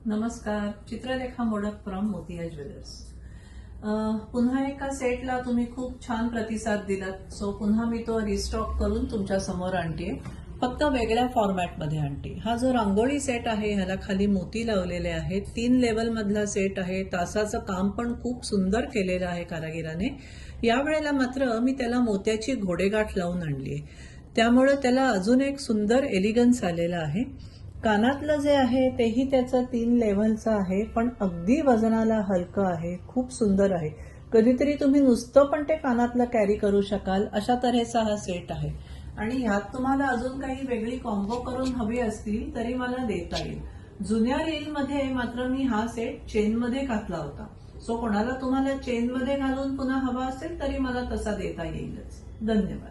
नमस्कार, चित्रलेखा मोडक फ्रॉम मोतिया ज्वेलर्स। पुन्हा एका सेटला तुम्ही खूप छान प्रतिसाद दिलात, सो पुन्हा मी तो रिस्टॉक करून तुमच्या समोर आणते, फक्त वेगळ्या फॉर्मॅटमध्ये आणते। हा जो रांगोळी सेट आहे ह्याला खाली मोती लावलेले आहेत, 3 लेवल मधला सेट आहे। तासाचं काम पण खूप सुंदर केलेलं आहे कारागिराने। यावेळेला मात्र मी त्याला मोत्याची घोडेगाठ लावून आणली आहे, त्यामुळे त्याला अजून एक सुंदर एलिगन्स आलेला आहे। कानातलं जे आहे तेही त्याचं 3 लेव्हलचं आहे, पण अगदी वजनाला हलकं आहे, खूप सुंदर आहे। कधीतरी तुम्ही नुसतं पण ते कानातलं कॅरी करू शकाल अशा तऱ्हेचा हा सेट आहे। आणि ह्यात तुम्हाला अजून काही वेगळी कॉम्बो करून हवी असतील तरी मला देता येईल। जुन्या रीलमध्ये मात्र मी हा सेट चेनमध्ये घातला होता, सो कोणाला तुम्हाला चेनमध्ये घालून पुन्हा हवा असेल तरी मला तसा देता येईलच। धन्यवाद।